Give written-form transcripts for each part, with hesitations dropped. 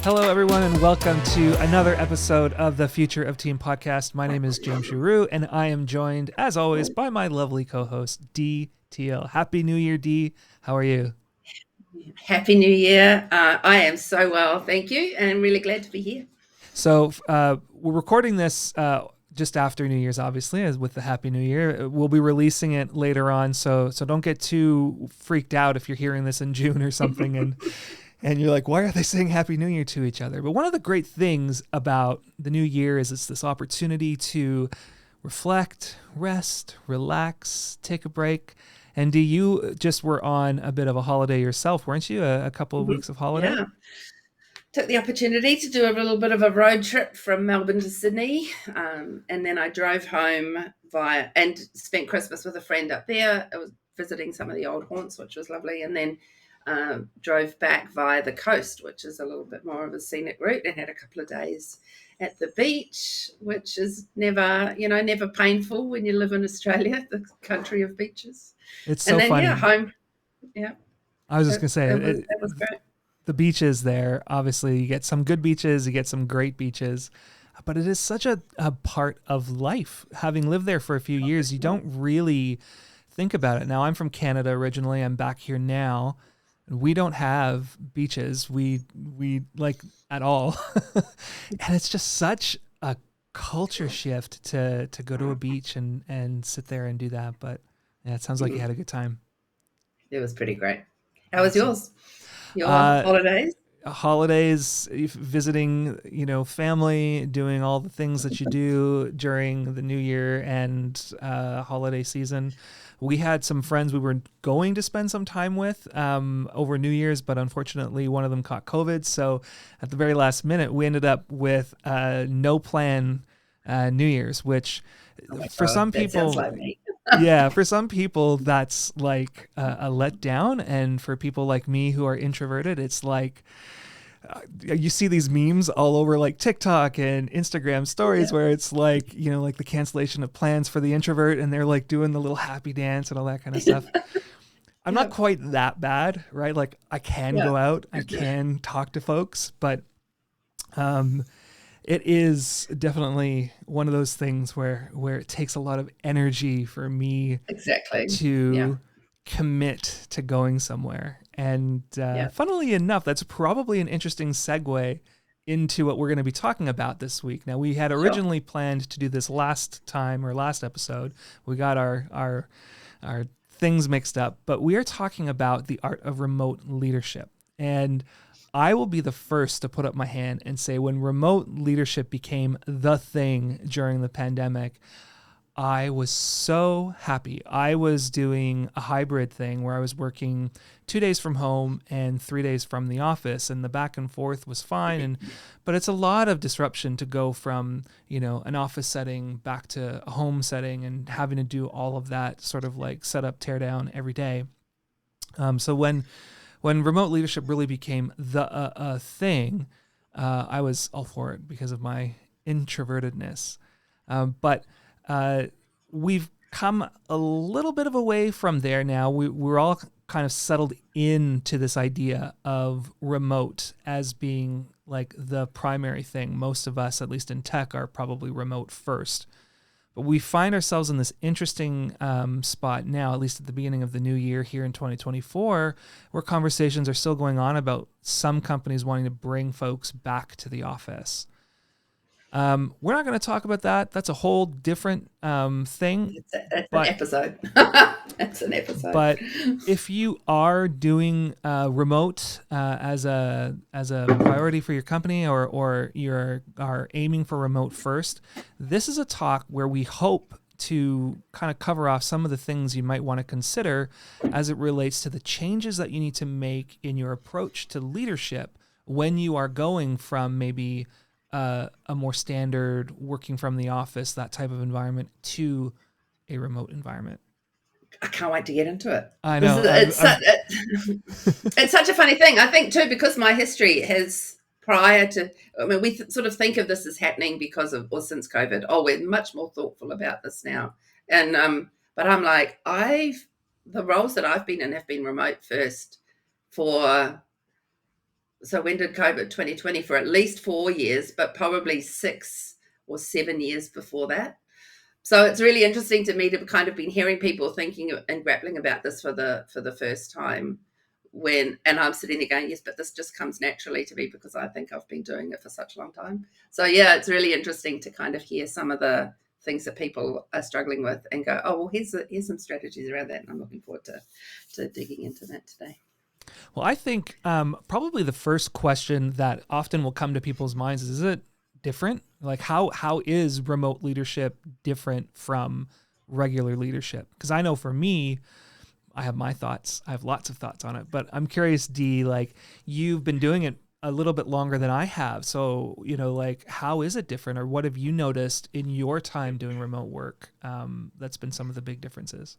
Hello, everyone, and welcome to another episode of the Future of Team podcast. My name is James Giroux, and I am joined, as always, by my lovely co-host, Teal. Happy New Year, Dee. How are you? Happy New Year. I am so well, thank you, and I'm really glad to be here. So we're recording this just after New Year's, obviously, as with the Happy New Year. We'll be releasing it later on, so don't get too freaked out if you're hearing this in June or something, and you're like, why are they saying Happy New Year to each other? But one of the great things about the new year is it's this opportunity to reflect, rest, relax, take a break. And Dee, you just were on a bit of a holiday yourself, weren't you? A couple of weeks of holiday? Yeah, took the opportunity to do a little bit of a road trip from Melbourne to Sydney, and then I drove home via and spent Christmas with a friend up there. I was visiting some of the old haunts, which was lovely, and then drove back via the coast, which is a little bit more of a scenic route, and had a couple of days at the beach, which is never painful when you live in Australia, the country of beaches. It's And so then funny. home. Yeah, I was just it, going to say, it was it was great. the beaches there, obviously, you get some good beaches, you get some great beaches, but it is such a part of life. Having lived there for a few years, you don't really think about it. Now, I'm from Canada originally. I'm back here now. We don't have beaches. We like at all. And it's just such a culture shift to go to a beach and sit there and do that. But yeah, it sounds like you had a good time. It was pretty great. How was Awesome. yours? Your Uh, holidays? holidays, visiting, family, doing all the things that you do during the new year and holiday season. We had some friends we were going to spend some time with over New Year's, but unfortunately one of them caught COVID. So at the very last minute, we ended up with no plan New Year's, which Oh my for God, some that sounds people, like me. yeah, for some people that's like a letdown, and for people like me who are introverted, it's like you see these memes all over like TikTok and Instagram stories Yeah, where it's like, like the cancellation of plans for the introvert, and they're like doing the little happy dance and all that kind of stuff. I'm not yeah, quite that bad, right? Like I can yeah. go out, I can talk to folks, but um it is definitely one of those things where it takes a lot of energy for me Exactly. Yeah, to commit to going somewhere. And yeah. funnily enough, that's probably an interesting segue into what we're going to be talking about this week. Now, we had Sure. originally planned to do this last time or last episode. We got our things mixed up, but we are talking about the art of remote leadership. And I will be the first to put up my hand and say when remote leadership became the thing during the pandemic, I was so happy. I was doing a hybrid thing where I was working 2 days from home and 3 days from the office, and the back and forth was fine. But it's a lot of disruption to go from an office setting back to a home setting and having to do all of that sort of like set up, tear down every day. So when remote leadership really became the thing, I was all for it because of my introvertedness. But we've come a little bit of a way from there now. We're all kind of settled into this idea of remote as being like the primary thing. Most of us, at least in tech, are probably remote first. But we find ourselves in this interesting spot now, at least at the beginning of the new year here in 2024, where conversations are still going on about some companies wanting to bring folks back to the office. We're not going to talk about that. That's a whole different thing. It's an But episode. It's an episode. but if you are doing remote as a priority for your company, or you are aiming for remote first, this is a talk where we hope to kind of cover off some of the things you might want to consider as it relates to the changes that you need to make in your approach to leadership when you are going from maybe a more standard working from the office, that type of environment, to a remote environment. I can't wait to get into it. I This know. is it's such a funny thing. I think too because my history has prior to. I mean, we sort of think of this as happening because of or since COVID. Oh, we're much more thoughtful about this now, and but I'm like the roles that I've been in have been remote first for So when did COVID 2020? For at least 4 years, but probably 6 or 7 years before that. So it's really interesting to me to kind of been hearing people thinking and grappling about this for the first time when, and I'm sitting there going, yes, but this just comes naturally to me because I think I've been doing it for such a long time. So yeah, it's really interesting to kind of hear some of the things that people are struggling with and go, oh well, here's some strategies around that, and I'm looking forward to digging into that today. Well, I think probably the first question that often will come to people's minds is it different? Like how is remote leadership different from regular leadership? Because I know for me, I have my thoughts. I have lots of thoughts on it, but I'm curious, Dee, like you've been doing it a little bit longer than I have. So, like how is it different, or what have you noticed in your time doing remote work? That's been some of the big differences.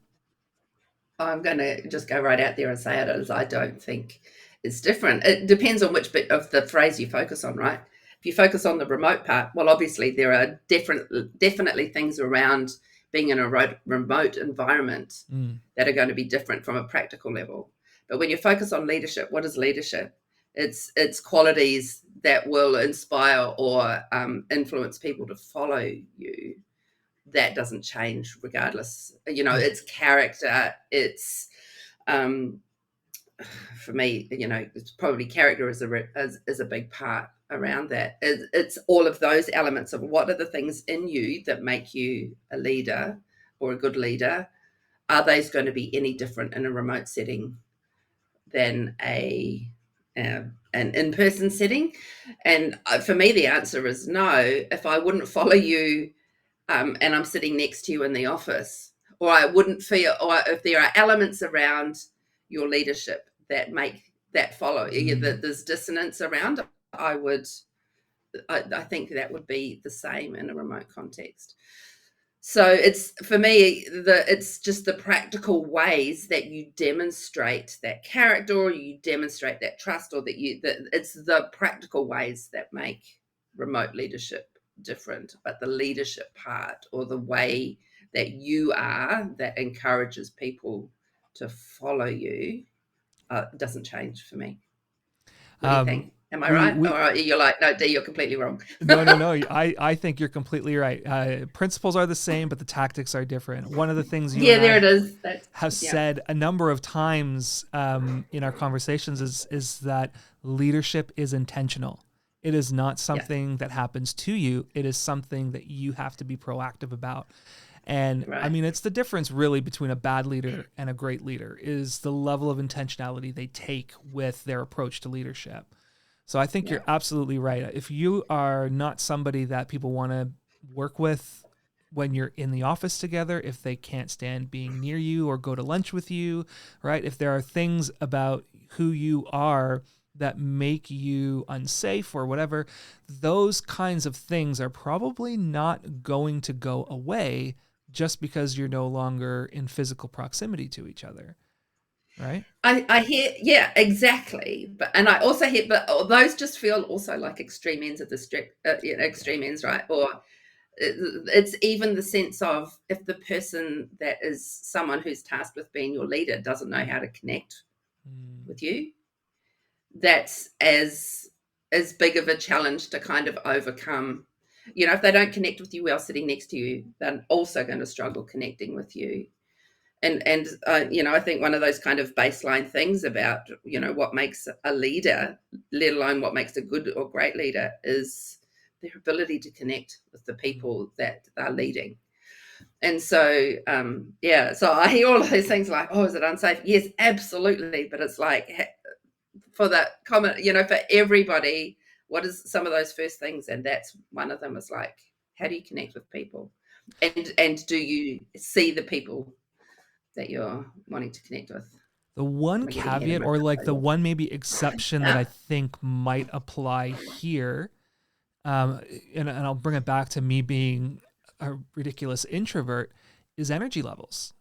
I'm going to just go right out there and say it as I don't think it's different. It depends on which bit of the phrase you focus on, right? If you focus on the remote part, well, obviously there are definitely things around being in a remote environment Mm. that are going to be different from a practical level. But when you focus on leadership, what is leadership? It's qualities that will inspire or influence people to follow you. That doesn't change regardless. Mm. It's character. It's um, for me. It's probably character is a big part around that. It's all of those elements of what are the things in you that make you a leader or a good leader. Are those going to be any different in a remote setting than an in-person setting? And for me, the answer is no. If I wouldn't follow you and I'm sitting next to you in the office, or I wouldn't feel, or if there are elements around your leadership that make that follow, Mm. that there's dissonance around, I would, I think that would be the same in a remote context. So it's for me, it's just the practical ways that you demonstrate that character, or you demonstrate that trust, or that it's the practical ways that make remote leadership different. But the leadership part, or the way that you are, that encourages people to follow you, doesn't change for me. What do you Um, think? Am I we right? we Or you're like, no, D, you're completely wrong. No. I think you're completely right. Principles are the same, but the tactics are different. One of the things you and Yeah, there it I is. That's have yeah, said a number of times in our conversations is that leadership is intentional. It is not yeah, something that happens to you. It is something that you have to be proactive about. And I right. mean, it's the difference really between a bad leader and a great leader is the level of intentionality they take with their approach to leadership. So I think Yeah. you're absolutely right. If you are not somebody that people want to work with when you're in the office together, if they can't stand being near you or go to lunch with you, right? If there are things about who you are that make you unsafe or whatever, those kinds of things are probably not going to go away just because you're no longer in physical proximity to each other, right? I hear, yeah, exactly. But and I also hear, but those just feel also like extreme ends of the strip, Yeah. extreme ends, right? Or it's even the sense of if the person that is someone who's tasked with being your leader doesn't know how to connect Mm. with you, that's as big of a challenge to kind of overcome. If they don't connect with you well sitting next to you, they're also going to struggle connecting with you. And I think one of those kind of baseline things about what makes a leader, let alone what makes a good or great leader, is their ability to connect with the Mm. people that they're leading. And so yeah, so I hear all of those things like, oh, is it unsafe? Yes, absolutely. But it's like, for that comment, for everybody, what is some of those first things? And that's one of them, is like, how do you connect with people, and do you see the people that you're wanting to connect with? The one Am I getting ahead of caveat, or myself? like the one maybe exception that I Yeah. think might apply here, um, and I'll bring it back to me being a ridiculous introvert, is energy levels.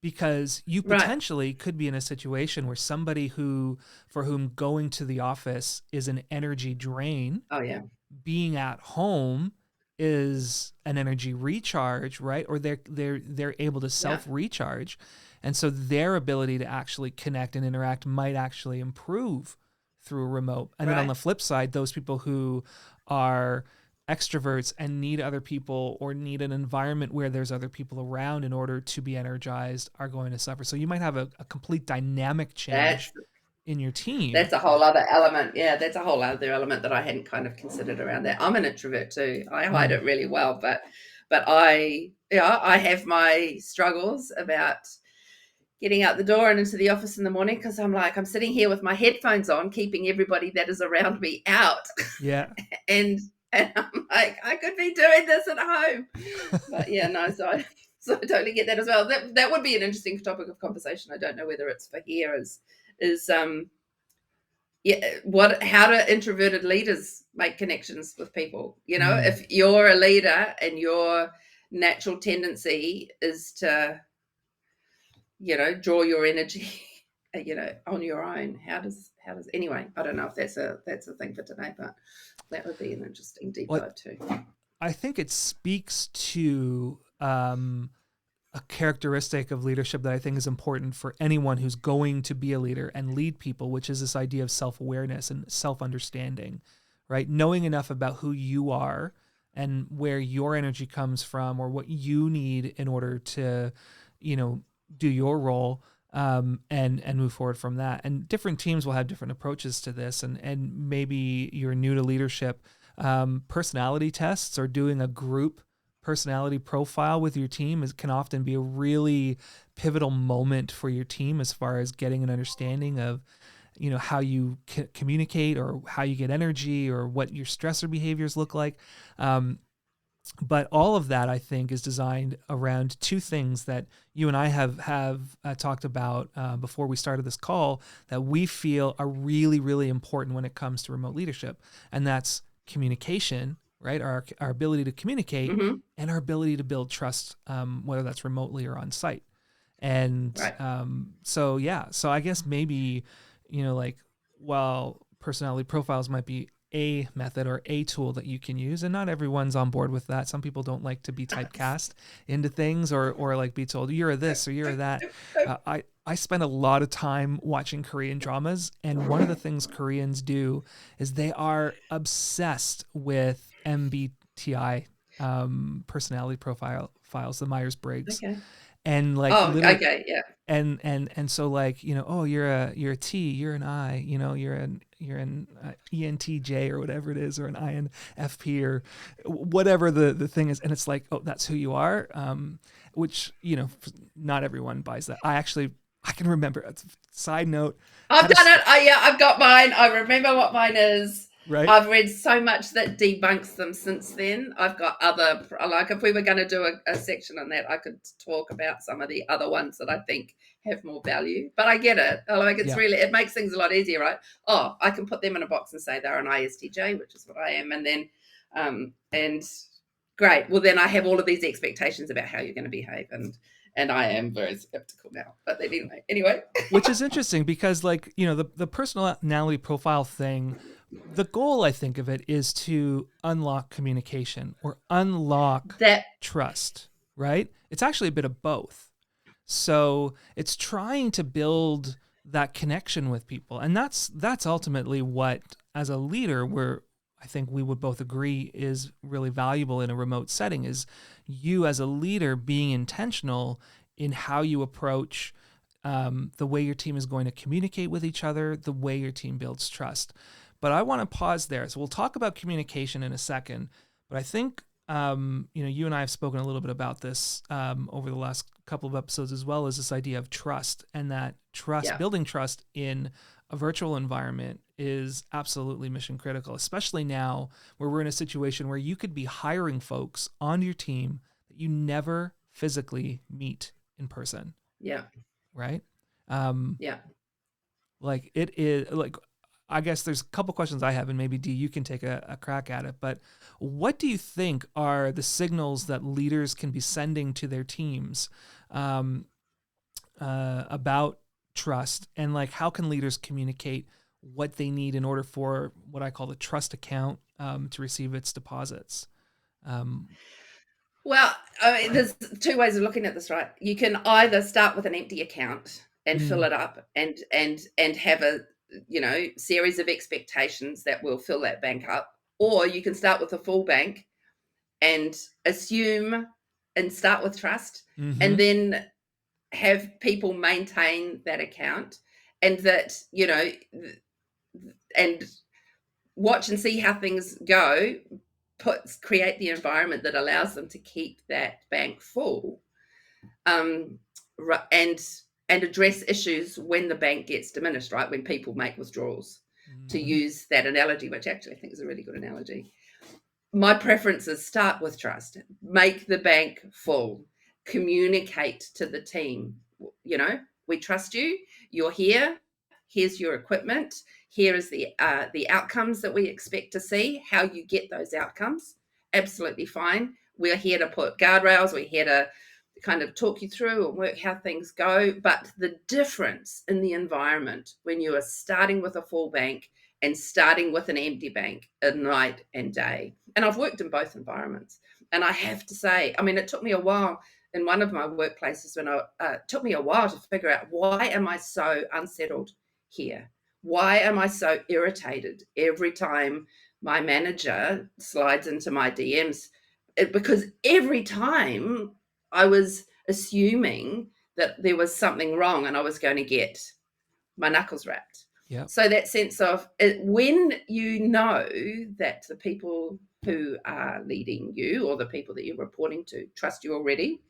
Because you Right. potentially could be in a situation where somebody for whom going to the office is an energy drain, Oh yeah. being at home is an energy recharge, right? Or they're able to Yeah. self recharge, and so their ability to actually connect and interact might actually improve through a remote. And then on Right. the flip side, those people who are extroverts and need other people or need an environment where there's other people around in order to be energized are going to suffer. So you might have a complete dynamic change That's in your team. that's a whole other element. Yeah, that's a whole other element that I hadn't kind of considered around that. I'm an introvert too. I hide Mm, it really well, but I yeah, I have my struggles about getting out the door and into the office in the morning because I'm like, I'm sitting here with my headphones on, keeping everybody that is around me out. yeah. and and I'm like, I could be doing this at home. But yeah, no, so I totally get that as well. That would be an interesting topic of conversation. I don't know whether it's for here is yeah, what how do introverted leaders make connections with people? You know, Mm, if you're a leader and your natural tendency is to, draw your energy, on your own. How does anyway? I don't know if that's a thing for today, but that would be an interesting deep well, dive too. I think it speaks to a characteristic of leadership that I think is important for anyone who's going to be a leader and lead people, which is this idea of self awareness and self understanding, right? Knowing enough about who you are and where your energy comes from or what you need in order to, you know, do your role. And move forward from that. And different teams will have different approaches to this. And maybe you're new to leadership. Personality tests or doing a group personality profile with your team can often be a really pivotal moment for your team as far as getting an understanding of how you communicate or how you get energy or what your stressor behaviors look like. But all of that, I think, is designed around two things that you and I have talked about before we started this call that we feel are really, really important when it comes to remote leadership, and that's communication, right? Our ability to communicate Mm-hmm. and our ability to build trust, whether that's remotely or on site. And Right. so yeah, so I guess maybe like while personality profiles might be a method or a tool that you can use, and not everyone's on board with that. Some people don't like to be typecast into things or like be told you're a this or you're a that. I spend a lot of time watching Korean dramas, and one of the things Koreans do is they are obsessed with MBTI, personality profile files, the Myers Briggs, Okay. and like Oh, literally okay. Yeah. and so like oh you're a T, you're an I, you're an ENTJ or whatever it is, or an INFP or whatever the thing is, and it's like, oh, that's who you are, which not everyone buys that. I can remember, side note, I've had a done it. Yeah, I've got mine. I remember what mine is. right. I've read so much that debunks them since then. I've got other, like, if we were going to do a section on that, I could talk about some of the other ones that I think have more value. But I get it. Like, Yeah. it makes things a lot easier, right? Oh, I can put them in a box and say they're an ISTJ, which is what I am. And then, and great. Well, then I have all of these expectations about how you're going to behave. And I am very skeptical now. But then anyway. Which is interesting because like the personality profile thing, the goal, I think, of it is to unlock communication or unlock that trust, right? It's actually a bit of both. So it's trying to build that connection with people, and that's ultimately what, as a leader, I think we would both agree is really valuable in a remote setting, is you as a leader being intentional in how you approach the way your team is going to communicate with each other, the way your team builds trust. But I want to pause there. So we'll talk about communication in a second. But I think you and I have spoken a little bit about this over the last couple of episodes, as well as this idea of trust, and that Yeah. building trust in a virtual environment is absolutely mission critical, especially now where we're in a situation where you could be hiring folks on your team that you never physically meet in person, Yeah. right? Um, Yeah. like it is like, I guess there's a couple questions I have, and maybe D, you can take a crack at it. But what do you think are the signals that leaders can be sending to their teams um, about trust, and like how can leaders communicate what they need in order for what I call the trust account to receive its deposits? Um, Well, I mean, there's two ways of looking at this, right? You can either start with an empty account and fill mm, it up and have a series of expectations that will fill that bank up, or you can start with a full bank and assume and start with trust, and Mm-hmm. then have people maintain that account, and that and watch and see how things go, create the environment that allows them to keep that bank full, um, and address issues when the bank gets diminished, right? When people make withdrawals, to Mm-hmm. use that analogy, which actually I think is a really good analogy. My preference is start with trust, make the bank full, communicate to the team, you know, we trust you, you're here, here's your equipment, here is the outcomes that we expect to see, how you get those outcomes, absolutely fine. We're here to put guardrails, we're here to kind of talk you through and work how things go. But the difference in the environment when you are starting with a full bank and starting with an empty bank at night and day. And I've worked in both environments. And I have to say, I mean, it took me a while in one of my workplaces when it took me a while to figure out, why am I so unsettled here? Why am I so irritated every time my manager slides into my DMs? Because every time I was assuming that there was something wrong and I was going to get my knuckles wrapped. Yep. So that sense of it, when you know that the people who are leading you, or the people that you're reporting to, trust you already,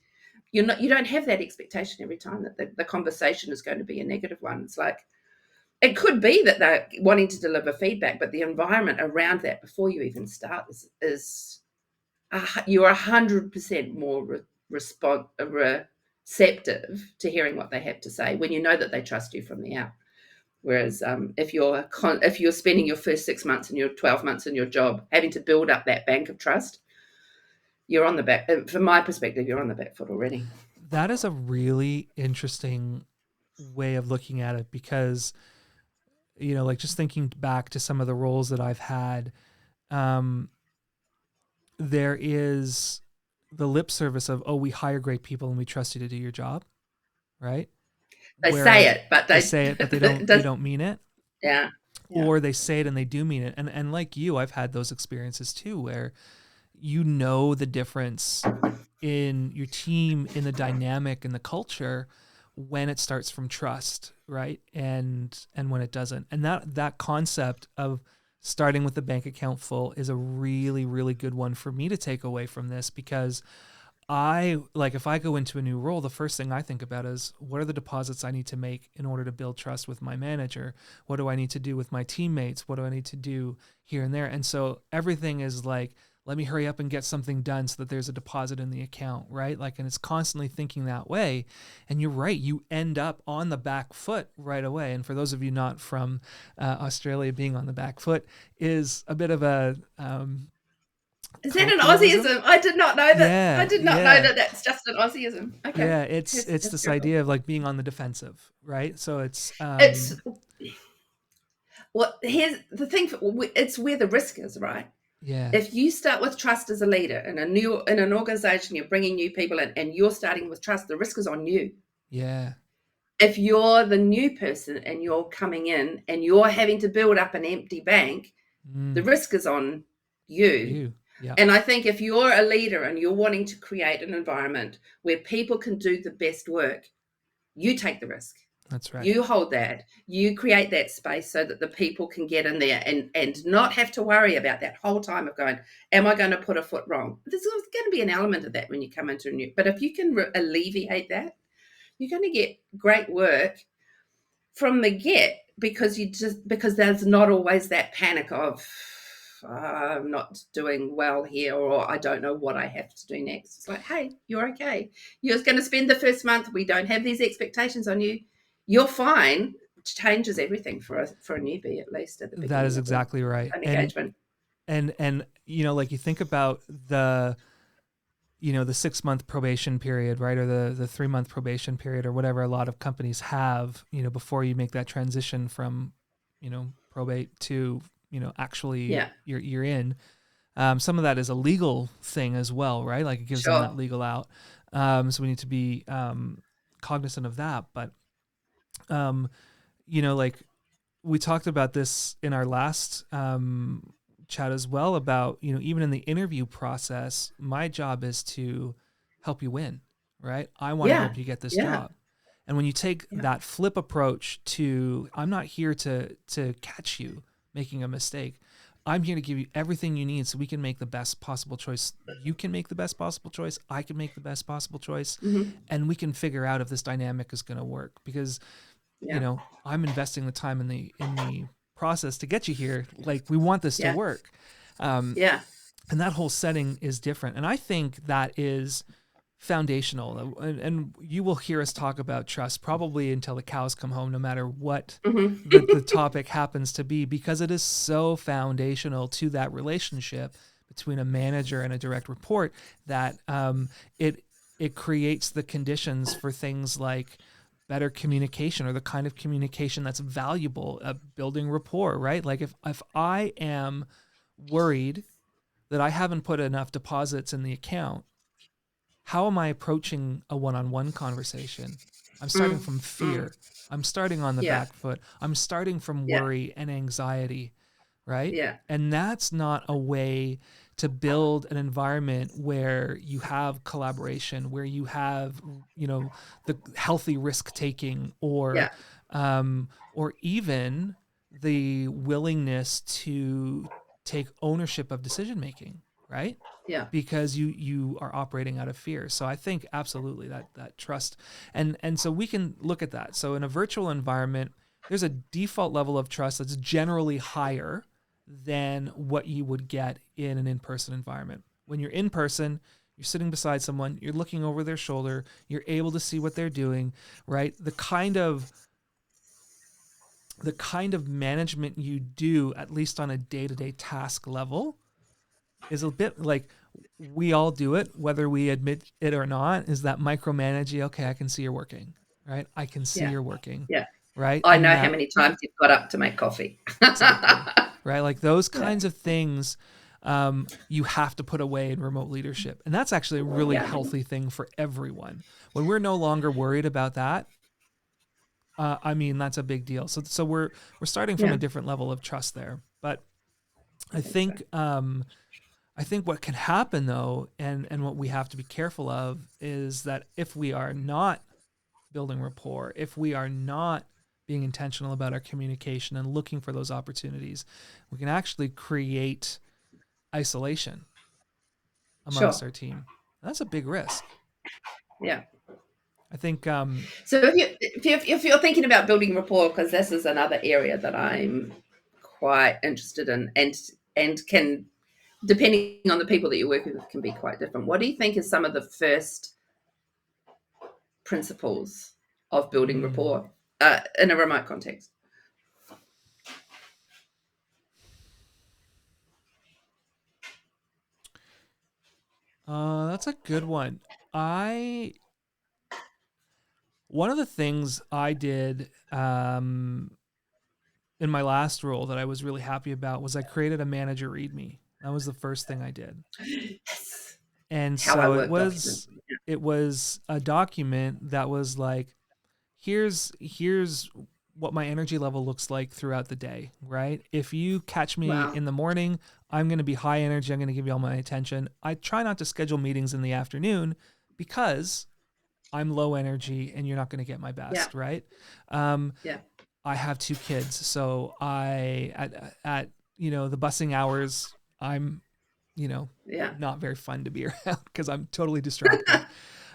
you don't have that expectation every time that the conversation is going to be a negative one. It's like, it could be that they're wanting to deliver feedback, but the environment around that before you even start is you're 100% more receptive to hearing what they have to say when you know that they trust you from the out. Whereas if you're spending your first 6 months and your 12 months in your job having to build up that bank of trust, you're on the back. From my perspective, you're on the back foot already. That is a really interesting way of looking at it, because like just thinking back to some of the roles that I've had, um, there is the lip service of, oh, we hire great people and we trust you to do your job, right? They say Where it, but they they say it but they it don't they does, don't mean it, yeah, yeah. or they say it and they do mean it. And like you, I've had those experiences too, where the difference in your team, in the dynamic, in the culture, when it starts from trust, right? And when it doesn't. And that concept of starting with the bank account full is a really, really good one for me to take away from this, because if I go into a new role, the first thing I think about is, what are the deposits I need to make in order to build trust with my manager? What do I need to do with my teammates? What do I need to do here and there? And so everything is like, let me hurry up and get something done so that there's a deposit in the account, right? Like, and it's constantly thinking that way. And you're right, you end up on the back foot right away. And for those of you not from Australia, being on the back foot is a bit of a Is that an colloquialism. Aussieism? I did not know that. I Yeah, did not know yeah. that that's just an Aussieism. Okay, Yeah, it's this terrible. idea of like being on the defensive, right? So it's It's here's the thing. It's where the risk is, right? yeah, If you start with trust as a leader in an organization, you're bringing new people in, and you're starting with trust, the risk is on you. yeah, If you're the new person and you're coming in and you're having to build up an empty bank, the mm, risk is on you. you, yeah, And I think if you're a leader and you're wanting to create an environment where people can do the best work, you take the risk. that's right. You hold that. You create that space so that the people can get in there and not have to worry about that whole time of going, am I going to put a foot wrong? There's going to be an element of that when you come into a new, but if you can alleviate that, you're going to get great work from the get, because there's not always that panic of I'm not doing well here, or I don't know what I have to do next. It's like, hey, you're okay. You're going to spend the first month. We don't have these expectations on you. You're fine. It changes everything for a newbie, at least at the That is beginning of exactly right. an engagement. And like you think about the 6-month probation period, right? Or the 3-month probation period, or whatever a lot of companies have, before you make that transition from, probate to, actually Yeah, you're in. Some of that is a legal thing as well, right? Like it gives them sure. that legal out. So we need to be cognizant of that. But, like we talked about this in our last chat as well about, even in the interview process, my job is to help you win, right? I want to Yeah. help you get this Yeah. job. And when you take Yeah. that flip approach to, I'm not here to catch you making a mistake. I'm here to give you everything you need so we can make the best possible choice. You can make the best possible choice. I can make the best possible choice. Mm-hmm. And we can figure out if this dynamic is going to work, because Yeah. I'm investing the time in the process to get you here. Like, we want this to Yeah. work. Um, Yeah. and that whole setting is different. And I think that is foundational. And you will hear us talk about trust probably until the cows come home, no matter what the Mm-hmm. topic happens to be, because it is so foundational to that relationship between a manager and a direct report, that it creates the conditions for things like better communication, or the kind of communication that's valuable, building rapport, right? Like, if I am worried that I haven't put enough deposits in the account, how am I approaching a one-on-one conversation? I'm starting Mm. from Mm. fear. I'm starting on the Yeah. back foot. I'm starting from Yeah. worry and anxiety, right? Yeah. And that's not a way to build an environment where you have collaboration, where you have, the healthy risk taking, Yeah. or even the willingness to take ownership of decision making, right? Yeah. Because you are operating out of fear. So I think absolutely that trust, and so we can look at that. So in a virtual environment, there's a default level of trust that's generally higher than what you would get in an in-person environment. When you're in person, you're sitting beside someone, you're looking over their shoulder, you're able to see what they're doing, right? The kind of management you do, at least on a day-to-day task level, is a bit like, we all do it, whether we admit it or not, is that micromanaging. Okay, I can see you're working, right? I can see Yeah. you're working, Yeah. right? I And know how that, many times you've got up to make coffee. exactly, right? Like, those Yeah. kinds of things, you have to put away in remote leadership. And that's actually a really Yeah. healthy thing for everyone. When we're no longer worried about that, I mean, that's a big deal. So we're starting from a Yeah. different level of trust there. But I I think so. think I think what can happen, though, and what we have to be careful of, is that if we are not building rapport, if we are not being intentional about our communication and looking for those opportunities, we can actually create isolation amongst Sure. our team. That's a big risk. Yeah. I think, So if you're thinking about building rapport, because this is another area that I'm quite interested in, and can, depending on the people that you're working with, can be quite different. What do you think is some of the first principles of building mm, rapport in a remote context? that's a good one. I One of the things I did, in my last role, that I was really happy about, was I created a manager readme. That was the first thing I did. Yes. And How I so it work document. was it was a document that was like, here's what my energy level looks like throughout the day, right? If you catch me Wow. in the morning, I'm going to be high energy, I'm going to give you all my attention. I try not to schedule meetings in the afternoon, because I'm low energy and you're not going to get my Yeah. best, right? Um, Yeah. I have two kids, so at the busing hours, I'm you know Yeah. not very fun to be around, because I'm totally distracted.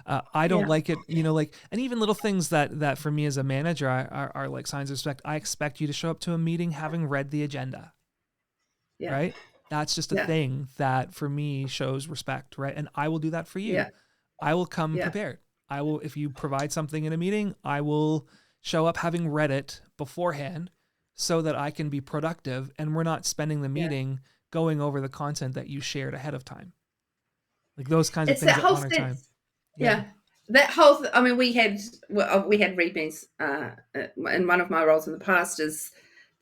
I don't Yeah. like it, like, and even little things that for me as a manager are like signs of respect. I expect you to show up to a meeting having read the agenda, Yeah. right? That's just a Yeah. thing that for me shows respect, right? And I will do that for you. Yeah. I will come Yeah. prepared. I will, if you provide something in a meeting, I will show up having read it beforehand, so that I can be productive and we're not spending the Yeah. meeting going over the content that you shared ahead of time. Like, those kinds of It's things that that whole honor time. sense. Yeah. Yeah. That whole, I mean, we had readings in one of my roles in the past, is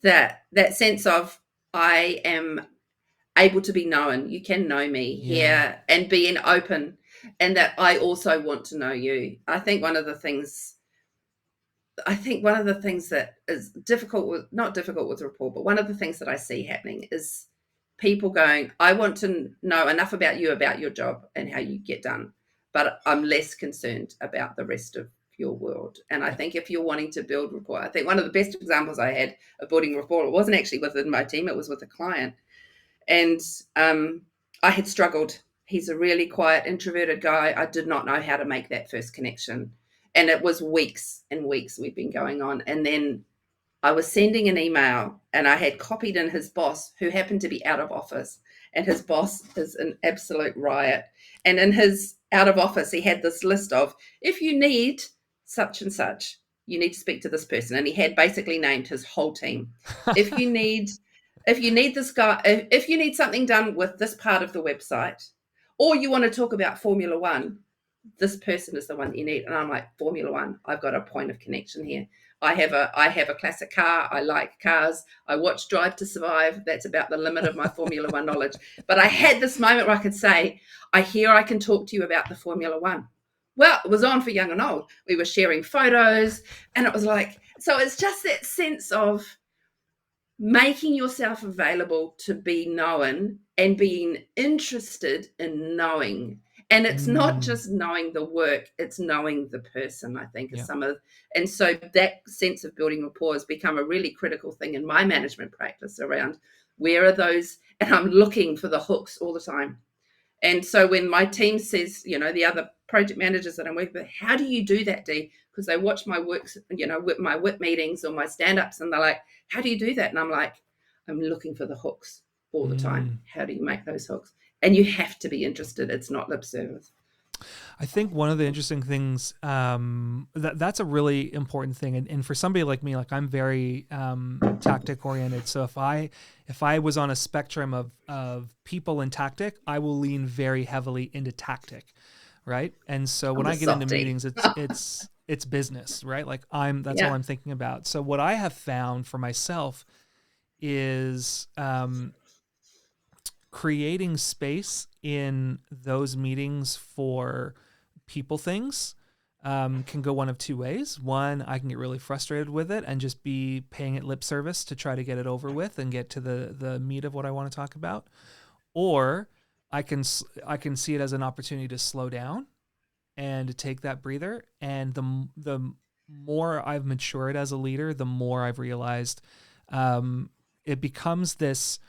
that sense of, I am able to be known. You can know me Yeah. here, and being open, and that I also want to know you. I think one of the things I think one of the things that is difficult with, not difficult with rapport, but one of the things that I see happening is people going, I want to know enough about you, about your job and how you get done, but I'm less concerned about the rest of your world. And I Yeah. think if you're wanting to build rapport, I think one of the best examples I had of building rapport, it wasn't actually within my team, it was with a client. And I had struggled. He's a really quiet, introverted guy. I did not know how to make that first connection. And it was weeks and weeks we'd been going on. And then I was sending an email and I had copied in his boss, who happened to be out of office. And his boss is an absolute riot. And in his out of office, he had this list of, if you need such and such, you need to speak to this person. And he had basically named his whole team. If you need this guy, if you need something done with this part of the website, or you want to talk about Formula One, this person is the one that you need. And I'm like, Formula One, I've got a point of connection here. I have a classic car. I like cars. I watch Drive to Survive. That's about the limit of my Formula One knowledge. But I had this moment where I could say, I can talk to you about the Formula One. Well, it was on for young and old. We were sharing photos, and it was like, so it's just that sense of making yourself available to be known and being interested in knowing. And it's not Mm, just knowing the work, it's knowing the person, I think, is yeah. some of, and so that sense of building rapport has become a really critical thing in my management practice around where are those, and I'm looking for the hooks all the time. And so when my team says, the other project managers that I'm working with, how do you do that, Dee? Because they watch my works, my WIP meetings or my stand-ups, and they're like, how do you do that? And I'm like, I'm looking for the hooks all the time. Mm. How do you make those hooks? And you have to be interested. It's not lip service. I think one of the interesting things that's a really important thing, and for somebody like me, like I'm very tactic oriented. So if I was on a spectrum of people and tactic, I will lean very heavily into tactic, right? And so I'm when the I get into softie. meetings, it's business, right? Like that's all Yeah, I'm thinking about. So what I have found for myself is creating space in those meetings for people things can go one of two ways. One, I can get really frustrated with it and just be paying it lip service to try to get it over with and get to the meat of what I want to talk about. Or I can see it as an opportunity to slow down and to take that breather. And the more I've matured as a leader, the more I've realized it becomes this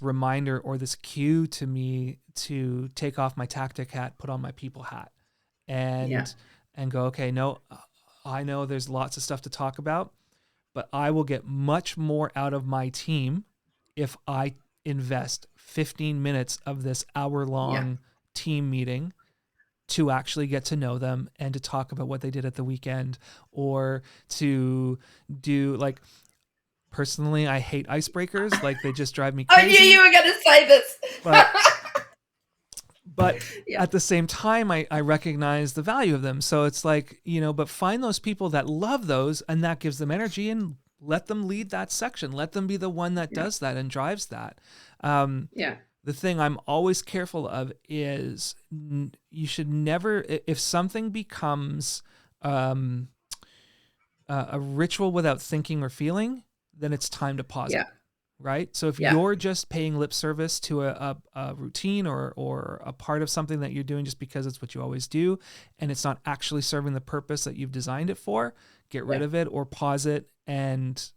reminder or this cue to me to take off my tactic hat, put on my people hat, yeah, and go, okay, no, I know there's lots of stuff to talk about, but I will get much more out of my team if I invest 15 minutes of this hour yeah. long team meeting to actually get to know them and to talk about what they did at the weekend, or to do like, personally, I hate icebreakers. Like, they just drive me I knew crazy. you were going to say this. But but Yeah, at the same time, I recognize the value of them. So it's like, but find those people that love those and that gives them energy, and let them lead that section. Let them be the one that yeah, does that and drives that. Um, yeah, the thing I'm always careful of is you should never, if something becomes um, a ritual without thinking or feeling, then it's time to pause yeah, it. Right. So if yeah, you're just paying lip service to a routine or a part of something that you're doing just because it's what you always do, and it's not actually serving the purpose that you've designed it for, get rid yeah. of it or pause it and,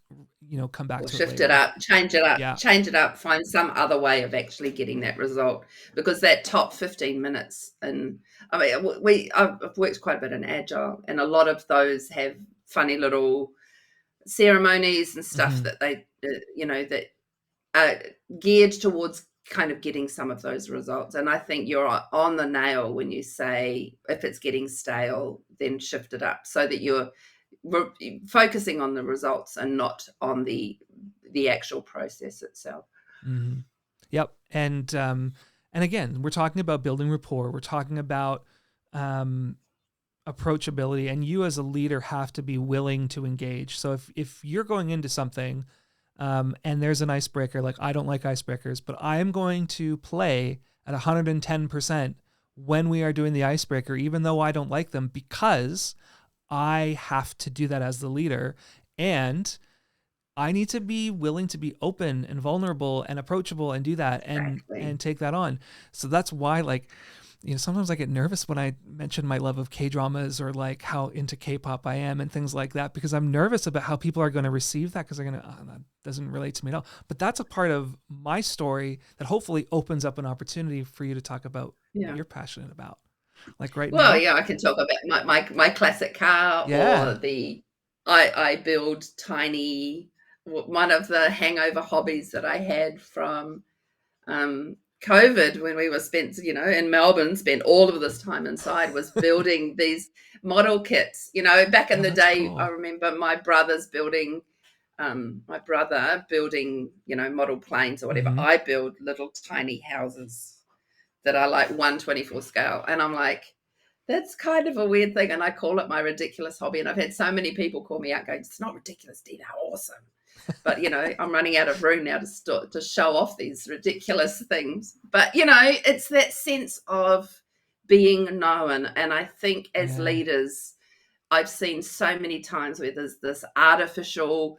come back Or to it shift it later. up, Yeah. change it up, find some other way of actually getting that result. Because that top 15 minutes, and I mean, I've worked quite a bit in Agile, and a lot of those have funny little ceremonies and stuff Hmm. that that are geared towards kind of getting some of those results. And I think you're on the nail when you say if it's getting stale, then shift it up so that you're focusing on the results and not on the actual process itself. Hmm. Yep. And again, we're talking about building rapport. We're talking about um, approachability, and you as a leader have to be willing to engage. So if you're going into something and there's an icebreaker, like I don't like icebreakers, but I am going to play at 110% when we are doing the icebreaker, even though I don't like them, because I have to do that as the leader, and I need to be willing to be open and vulnerable and approachable and do that Exactly. and take that on. So that's why, like, sometimes I get nervous when I mention my love of K-dramas or like how into K-pop I am and things like that, because I'm nervous about how people are going to receive that, because they're going to, that doesn't relate to me at all. But that's a part of my story that hopefully opens up an opportunity for you to talk about what Yeah. you're passionate about. Like right Well, now. yeah, I can talk about my classic car, Yeah. or I build tiny, one of the hangover hobbies that I had from COVID, when we were spent, in Melbourne, spent all of this time inside, was building these model kits. Back in Oh, the that's day, I cool. remember my brother building, model planes or whatever. Mm-hmm. I build little tiny houses that are like 1/24 scale. And I'm like, that's kind of a weird thing. And I call it my ridiculous hobby. And I've had so many people call me out going, it's not ridiculous, Dina, awesome. But, I'm running out of room now to show off these ridiculous things. But, it's that sense of being known. And I think as Yeah. leaders, I've seen so many times where there's this artificial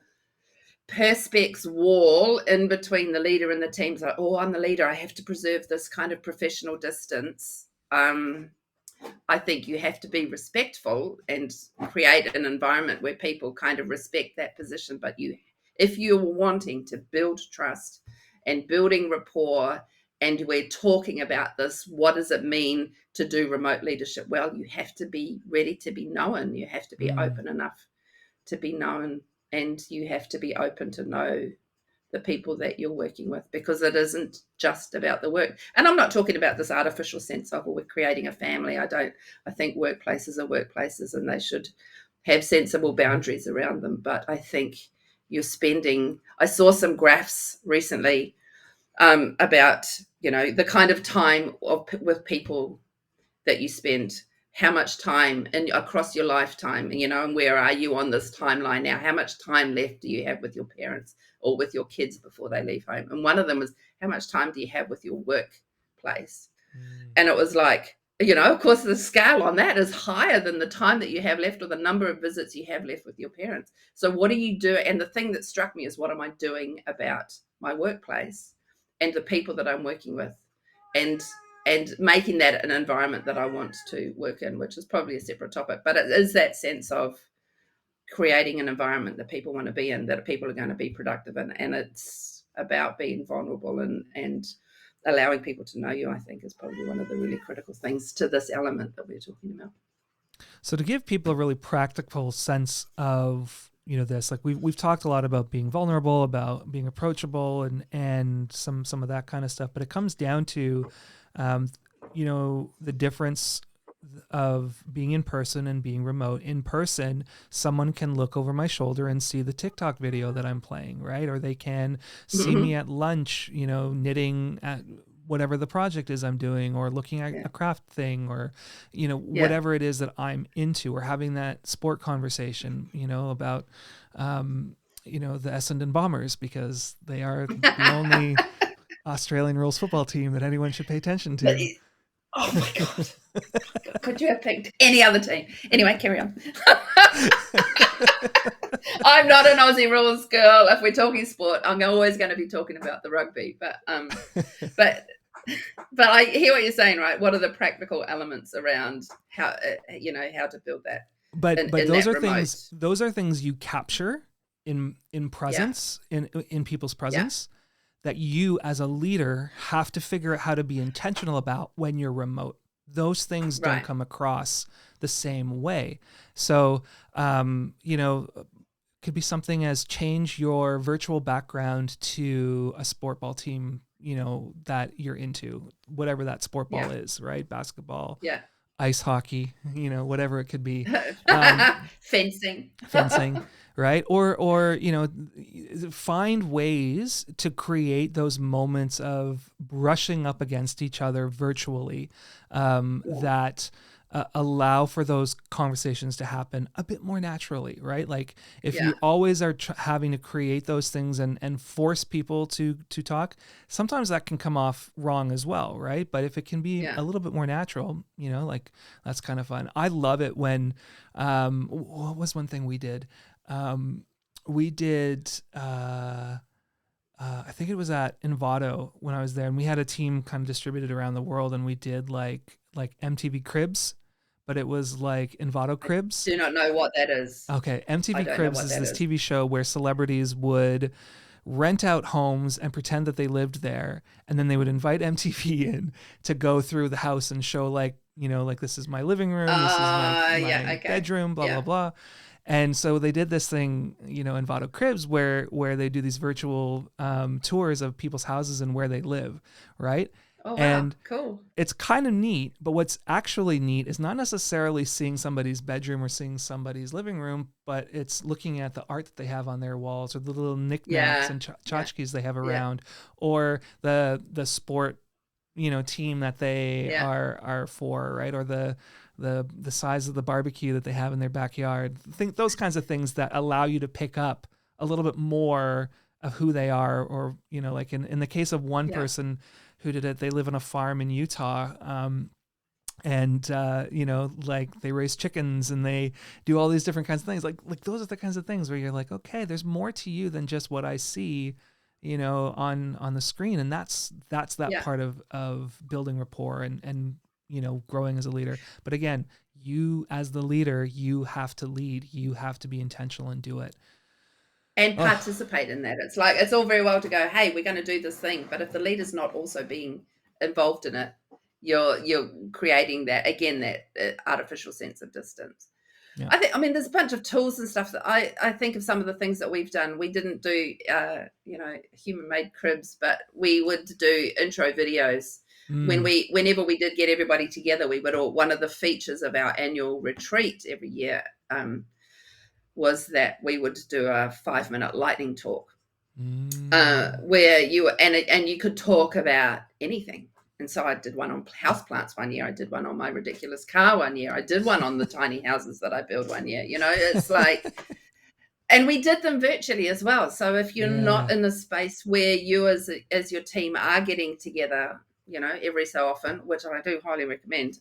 perspex wall in between the leader and the teams. Like, oh, I'm the leader, I have to preserve this kind of professional distance. I think you have to be respectful and create an environment where people kind of respect that position. But if you're wanting to build trust and building rapport, and we're talking about this, what does it mean to do remote leadership well? You have to be ready to be known. You have to be Mm. open enough to be known, and you have to be open to know the people that you're working with, because it isn't just about the work. And I'm not talking about this artificial sense of, well, we're creating a family. I think workplaces are workplaces, and they should have sensible boundaries around them. But I think I saw some graphs recently about, the kind of time with people that you spend, how much time and across your lifetime, and where are you on this timeline now? How much time left do you have with your parents or with your kids before they leave home? And one of them was, how much time do you have with your workplace? Mm. And it was like, of course, the scale on that is higher than the time that you have left or the number of visits you have left with your parents. So what do you do? And the thing that struck me is, what am I doing about my workplace and the people that I'm working with? And making that an environment that I want to work in, which is probably a separate topic. But it is that sense of creating an environment that people want to be in, that people are going to be productive in. And it's about being vulnerable and allowing people to know you, I think, is probably one of the really critical things to this element that we're talking about. So to give people a really practical sense of, this, like we've talked a lot about being vulnerable, about being approachable, and some of that kind of stuff, but it comes down to, the difference of being in person and being remote. In person, someone can look over my shoulder and see the TikTok video that I'm playing, right? Or they can see me Mm-hmm. at lunch, knitting at whatever the project is I'm doing, or looking at Yeah. a craft thing, or, Yeah. whatever it is that I'm into, or having that sport conversation, about, the Essendon Bombers, because they are the only Australian rules football team that anyone should pay attention But to. oh my God. Could you have picked any other team? Anyway, carry on. I'm not an Aussie rules girl. If we're talking sport, I'm always going to be talking about the rugby. But I hear what you're saying, right? What are the practical elements around how how to build that but in those that are remote? things you capture in Yeah, presence, in people's yeah, presence, that you as a leader have to figure out how to be intentional about when you're remote. Those things don't right. come across the same way. So, could be something as change your virtual background to a sport ball team, that you're into, whatever that sport ball Yeah, is, right? Basketball, yeah. ice hockey, whatever it could be. Um, Fencing. Fencing, right? Or find ways to create those moments of brushing up against each other virtually, Yeah. that allow for those conversations to happen a bit more naturally, right? Like if Yeah. you always are having to create those things and force people to talk, sometimes that can come off wrong as well, right? But if it can be Yeah. a little bit more natural, like that's kind of fun. I love it when what was one thing we did? We did I think it was at Envato when I was there, and we had a team kind of distributed around the world, and we did like MTV Cribs, but it was like Envato I Cribs. do not know what that is. Okay, I MTV don't know Cribs what is that this is. TV show where celebrities would rent out homes and pretend that they lived there, and then they would invite MTV in to go through the house and show like this is my living room, this is my Yeah, my okay. bedroom, blah blah Yeah. blah. And so they did this thing, in Vado Cribs where they do these virtual tours of people's houses and where they live, right? Oh wow, And cool. it's kind of neat, but what's actually neat is not necessarily seeing somebody's bedroom or seeing somebody's living room, but it's looking at the art that they have on their walls or the little knickknacks Yeah. and Yeah. tchotchkes they have Yeah. around, or the sport team that they Yeah. are for, right? Or the size of the barbecue that they have in their backyard. Think those kinds of things that allow you to pick up a little bit more of who they are, or like in the case of one Yeah. person who did it, they live on a farm in Utah. And like they raise chickens and they do all these different kinds of things. Like those are the kinds of things where you're like, okay, there's more to you than just what I see, on the screen. And that's that Yeah. part of building rapport and growing as a leader. But again, you as the leader, you have to lead. You have to be intentional and do it. And Oh, participate in that. It's like it's all very well to go, hey, we're going to do this thing, but if the leader's not also being involved in it, you're creating that again, that artificial sense of distance. yeah. I mean, there's a bunch of tools and stuff that I think of some of the things that we've done. We didn't do, human made cribs, but we would do intro videos. Mm, Whenever we did get everybody together, we would all, one of the features of our annual retreat every year was that we would do a 5 minute lightning talk, mm, where and you could talk about anything. And so I did one on houseplants one year. I did one on my ridiculous car one year. I did one on the tiny houses that I build one year. It's like, and we did them virtually as well. So if you're yeah. not in a space where you as your team are getting together, every so often, which I do highly recommend,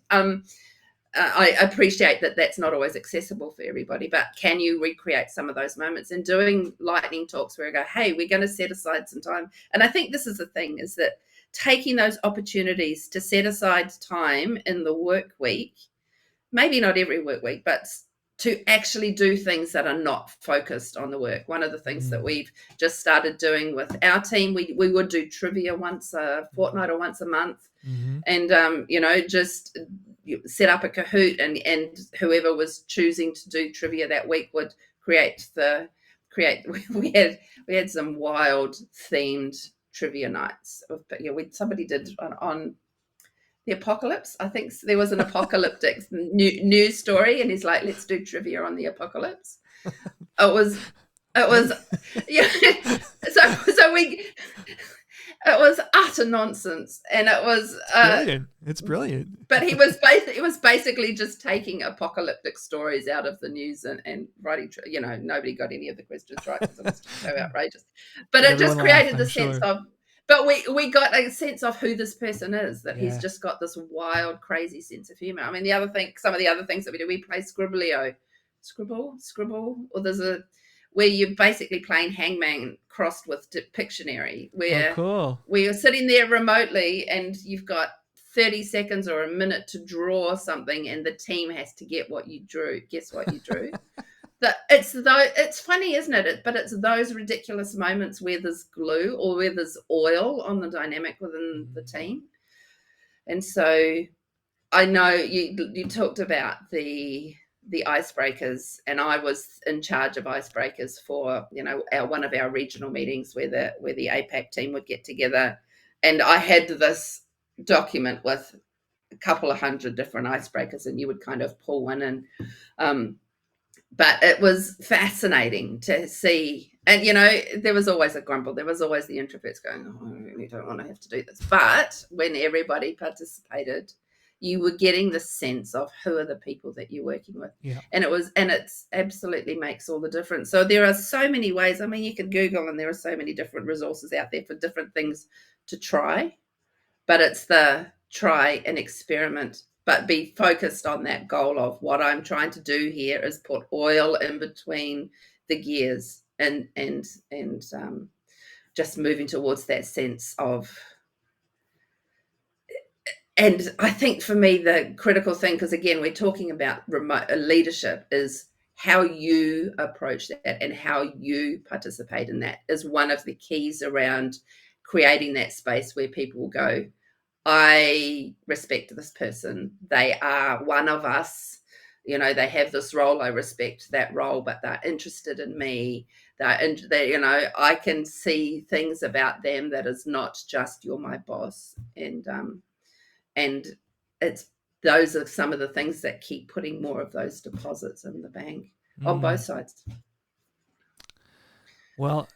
I appreciate that that's not always accessible for everybody, but can you recreate some of those moments and doing lightning talks where I go, hey, we're going to set aside some time. And I think this is the thing, is that taking those opportunities to set aside time in the work week, maybe not every work week, but to actually do things that are not focused on the work. One of the things that Mm, we've just started doing with our team, we would do trivia once a fortnight or once a month, mm-hmm. and just set up a Kahoot, and whoever was choosing to do trivia that week would create we had some wild themed trivia nights. But yeah, somebody did on the apocalypse. I think there was an apocalyptic news story, and he's like, let's do trivia on the apocalypse. It was it Okay. was yeah. So we it was utter nonsense, and it was It's brilliant. It's brilliant. but he was basically just taking apocalyptic stories out of the news, and writing. Nobody got any of the questions right because it was just so outrageous. But But it everyone just laughed, created I'm the sense sure. of. But we got a sense of who this person is. That he's Yeah. just got this wild, crazy sense of humor. I mean, some of the other things that we do, we play Scribble, or there's a where you're basically playing hangman crossed with Pictionary, Oh, where cool. you're sitting there remotely and you've got 30 seconds or a minute to draw something, and the team has to guess what you drew. It's funny, isn't it? But it's those ridiculous moments where there's glue or where there's oil on the dynamic within the Mm, team. And so I know you talked about the icebreakers, and I was in charge of icebreakers for one of our regional meetings where the APAC team would get together, and I had this document with a couple of hundred different icebreakers, and you would kind of pull one in. Um, but it was fascinating to see. And there was always a grumble. There was always the introverts going, "Oh, I really don't want to have to do this." But when everybody participated, you were getting the sense of who are the people that you're working with. Yeah. And it's absolutely makes all the difference. So there are so many ways. I mean, you can Google and there are so many different resources out there for different things to try, but it's the try and experiment, but be focused on that goal of what I'm trying to do here is put oil in between the gears and just moving towards that sense of. And I think for me, the critical thing, because again, we're talking about remote leadership, is how you approach that and how you participate in that is one of the keys around creating that space where people will go, I respect this person. They are one of us. They have this role. I respect that role, but they're interested in me. I can see things about them that is not just you're my boss. And it's those are some of the things that keep putting more of those deposits in the bank on both sides. Well,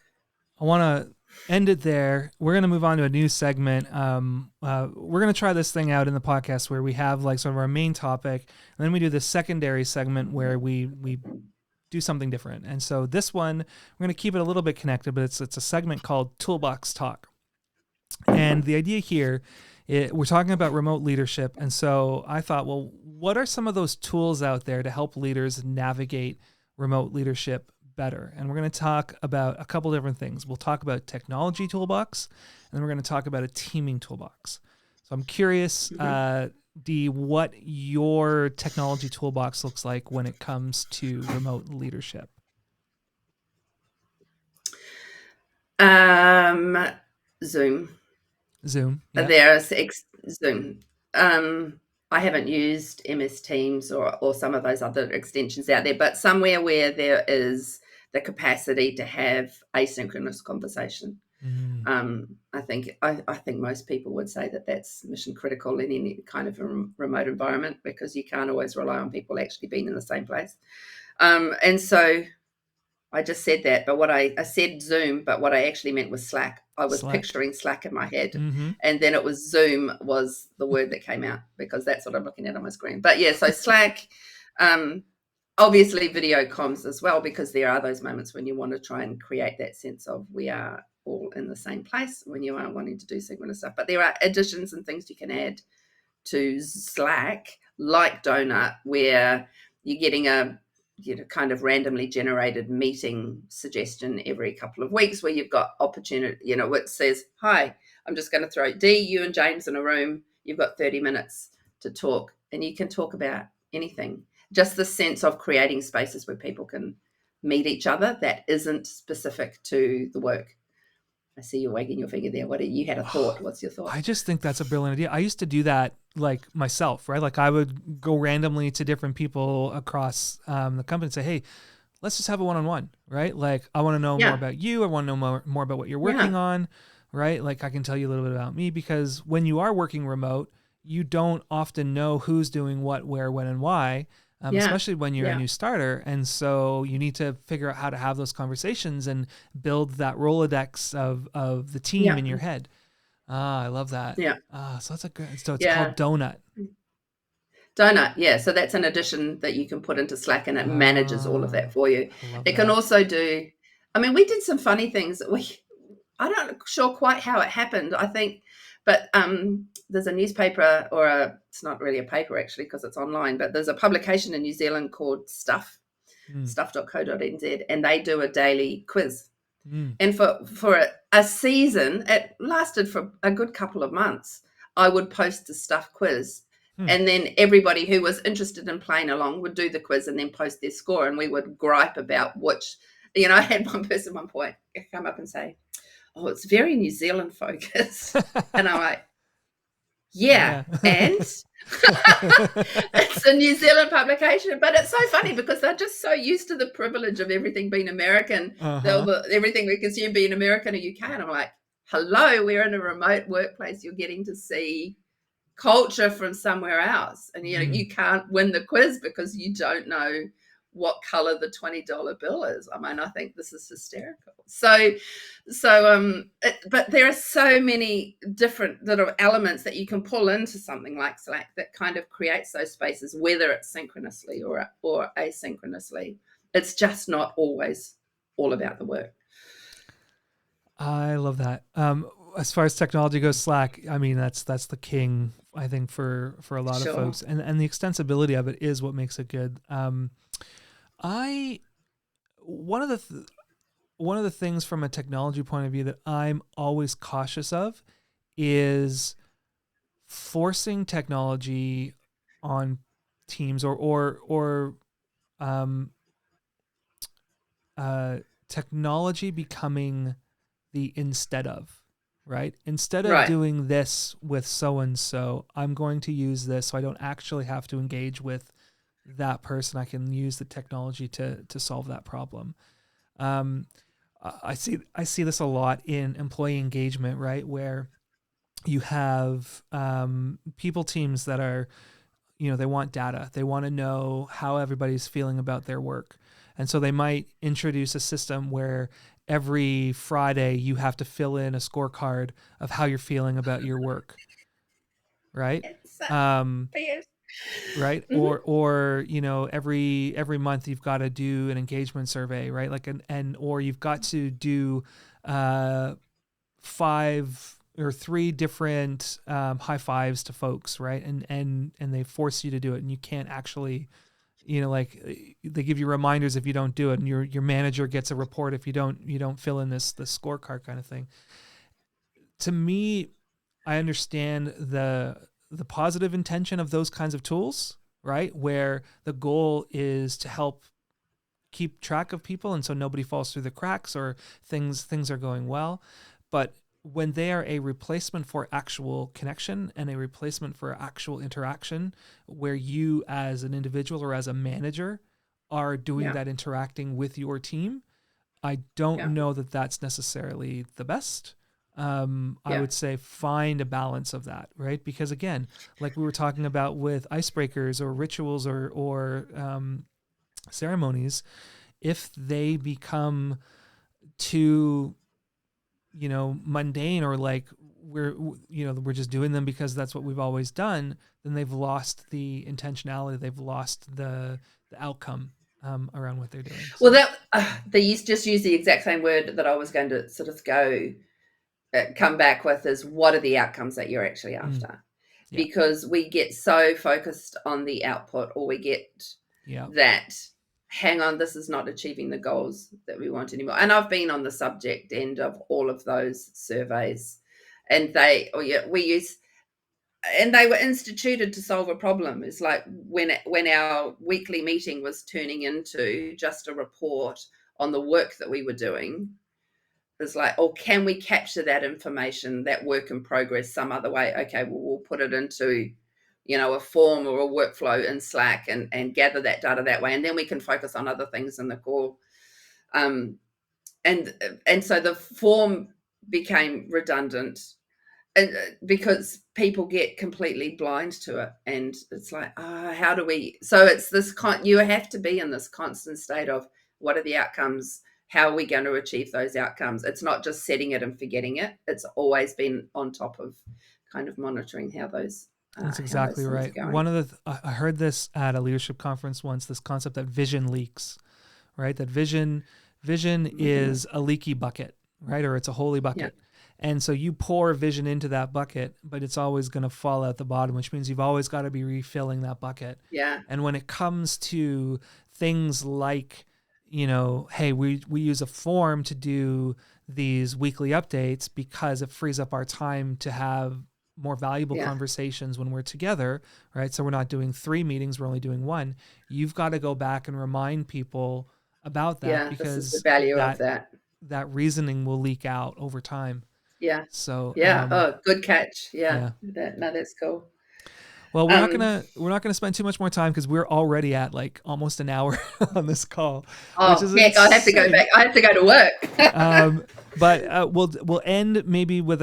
I want to end it there. We're going to move on to a new segment. We're going to try this thing out in the podcast where we have like sort of our main topic, and then we do the secondary segment where we do something different. And so this one, we're going to keep it a little bit connected, but it's a segment called Toolbox Talk. And the idea here, we're talking about remote leadership. And so I thought, well, what are some of those tools out there to help leaders navigate remote leadership better? And we're going to talk about a couple different things. We'll talk about technology toolbox, and then we're going to talk about a teaming toolbox. So I'm curious, Dee, what your technology toolbox looks like when it comes to remote leadership. Zoom. Yeah. There's Zoom. I haven't used MS Teams or some of those other extensions out there, but somewhere where there is the capacity to have asynchronous conversation. I think most people would say that that's mission critical in any kind of a remote environment, because you can't always rely on people actually being in the same place. And so I just said that, but I said Zoom, but what I actually meant was Slack. I was picturing Slack in my head, and then it was Zoom was the word that came out, because that's what I'm looking at on my screen. But yeah, so Slack, obviously video comms as well, because there are those moments when you want to try and create that sense of we are all in the same place when you are wanting to do synchronous stuff. But there are additions and things you can add to Slack, like Donut, where you're getting a kind of randomly generated meeting suggestion every couple of weeks, where you've got opportunity, it says, hi, I'm just going to throw Dee, you and James in a room. You've got 30 minutes to talk, and you can talk about anything. Just the sense of creating spaces where people can meet each other that isn't specific to the work. I see you wagging your finger there. You had a thought. What's your thought? I just think that's a brilliant idea. I used to do that like myself, right? Like I would go randomly to different people across the company and say, hey, let's just have a one-on-one, right? Like I want to know more about you. I want to know more about what you're working on, right? Like I can tell you a little bit about me, because when you are working remote, you don't often know who's doing what, where, when, and why. Especially when you're a new starter. And so you need to figure out how to have those conversations and build that Rolodex of the team in your head. I love that. Yeah. So that's so it's called Donut. Donut, yeah. So that's an addition that you can put into Slack, and it manages all of that for you. It can also do, we did some funny things. I'm not sure quite how it happened, I think, but there's a newspaper, it's not really a paper actually because it's online, but there's a publication in New Zealand called stuff.co.nz, and they do a daily quiz. And for a season, it lasted for a good couple of months. I would post the Stuff quiz, and then everybody who was interested in playing along would do the quiz and then post their score, and we would gripe about which, I had one person at one point come up and say, oh, it's very New Zealand focused. And I'm like, and it's a New Zealand publication, but it's so funny because they're just so used to the privilege of everything being American, everything we consume being American or UK. And I'm like, hello, we're in a remote workplace. You're getting to see culture from somewhere else. And, you can't win the quiz because you don't know what color the $20 bill is. I think this is hysterical. But there are so many different little elements that you can pull into something like Slack that kind of creates those spaces, whether it's synchronously or asynchronously. It's just not always all about the work. I love that. As far as technology goes, Slack, I mean, that's the king, I think, for a lot of Sure. folks, and the extensibility of it is what makes it good. I one of the one of the things from a technology point of view that I'm always cautious of is forcing technology on teams, or um, uh, technology becoming the instead of, right? Instead of Right. doing this with so and so, I'm going to use this so I don't actually have to engage with that person. I can use the technology to solve that problem. Um, I see this a lot in employee engagement, right? Where you have people teams that are, they want data. They want to know how everybody's feeling about their work. And so they might introduce a system where every Friday you have to fill in a scorecard of how you're feeling about your work, right? It's Um, yes. right? Mm-hmm. Or every month you've got to do an engagement survey, right? Like or you've got to do uh, five or three different high fives to folks, right? And they force you to do it, and you can't actually, like they give you reminders if you don't do it, and your manager gets a report if you don't fill in this scorecard kind of thing. To me, I understand the positive intention of those kinds of tools, right? Where the goal is to help keep track of people, and so nobody falls through the cracks, or things are going well. But when they are a replacement for actual connection and a replacement for actual interaction, where you as an individual or as a manager are doing Yeah. that interacting with your team, I don't Yeah. know that that's necessarily the best. I Yeah. would say find a balance of that, right? Because again, like we were talking about with icebreakers or rituals or ceremonies, if they become too, mundane, or like we're just doing them because that's what we've always done, then they've lost the intentionality. They've lost the outcome around what they're doing. Well, So, that they used just use the exact same word that I was going to sort of come back with is what are the outcomes that you're actually mm, after? yeah, Because we get so focused on the output, or we get yeah, that, hang on, this is not achieving the goals that we want anymore. And I've been on the subject end of all of those surveys, and we use, and they were instituted to solve a problem. It's like when our weekly meeting was turning into just a report on the work that we were doing. It's like, oh, can we capture that information, that work in progress, some other way? Okay, well, we'll put it into, a form or a workflow in Slack, and gather that data that way, and then we can focus on other things in the call. Um, and and so the form became redundant, and because people get completely blind to it, and it's like, how do we, so it's you have to be in this constant state of what are the outcomes, how are we going to achieve those outcomes. It's not just setting it and forgetting it. It's always been on top of kind of monitoring that's how exactly those things right. are going. One of I heard this at a leadership conference once. This concept that vision leaks, right? That vision Okay. is a leaky bucket, right? Or it's a holy Yeah. bucket. And so you pour vision into that bucket, but it's always going to fall out the bottom, which means you've always got to be refilling that bucket. Yeah. And when it comes to things like, hey, we use a form to do these weekly updates because it frees up our time to have more valuable Yeah. conversations when we're together, right? So we're not doing 3 meetings, we're only doing one. You've got to go back and remind people about that, Yeah. This is the because value of that that. that reasoning will leak out over time. Yeah. So, Yeah. Oh, good catch. Yeah. yeah. That's cool. Well, we're not Um, gonna we're not gonna spend too much more time because we're already at like almost an hour on this call, which oh is heck, I have to go insane. back. I have to go to work. Um, But we'll end maybe with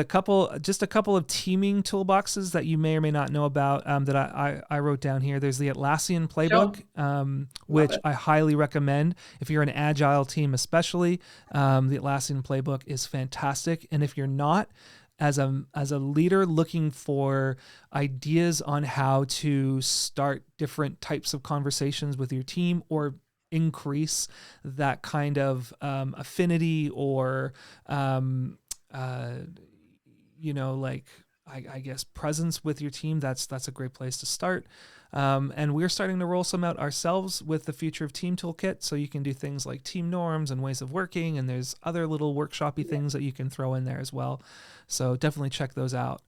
just a couple of teaming toolboxes that you may or may not know about, that I wrote down here. There's the Atlassian playbook, Sure. which I highly recommend if you're an agile team, especially. The Atlassian playbook is fantastic, and if you're not, as a leader looking for ideas on how to start different types of conversations with your team, or increase that kind of affinity, or like I guess presence with your team, that's a great place to start. And we're starting to roll some out ourselves with the Future of Team Toolkit, so you can do things like team norms and ways of working, and there's other little workshopy things that you can throw in there as well. So definitely check those out.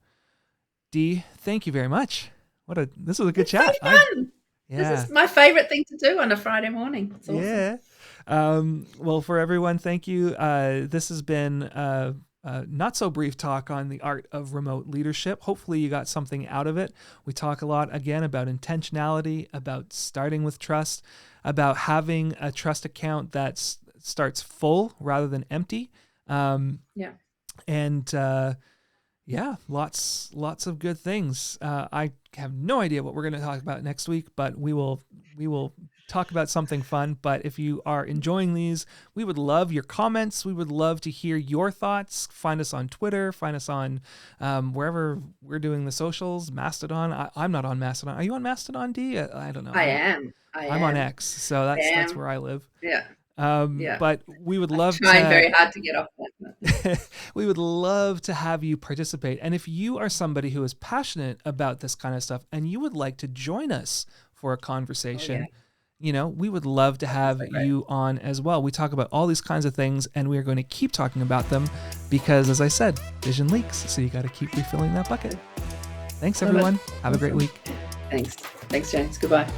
Dee, thank you very much. This was a good chat. So fun. Yeah. This is my favorite thing to do on a Friday morning. It's awesome. Yeah. Well, for everyone, thank you. This has been not so brief talk on the art of remote leadership. Hopefully you got something out of it. We talk a lot again about intentionality, about starting with trust, about having a trust account that starts full rather than empty. Lots of good things. I have no idea what we're going to talk about next week, but we will talk about something fun. But if you are enjoying these, we would love your comments. We would love to hear your thoughts. Find us on Twitter. Find us on wherever we're doing the socials. Mastodon. I'm not on Mastodon. Are you on Mastodon, Dee? I don't know. I am. I'm on X, so that's where I live. Yeah. But we would love I'm trying very hard to get off that. We would love to have you participate. And if you are somebody who is passionate about this kind of stuff and you would like to join us for a conversation, we would love to have you on as well. We talk about all these kinds of things, and we are going to keep talking about them because, as I said, vision leaks. So you got to keep refilling that bucket. Thanks, everyone. Have a great week. Thanks, James. Goodbye.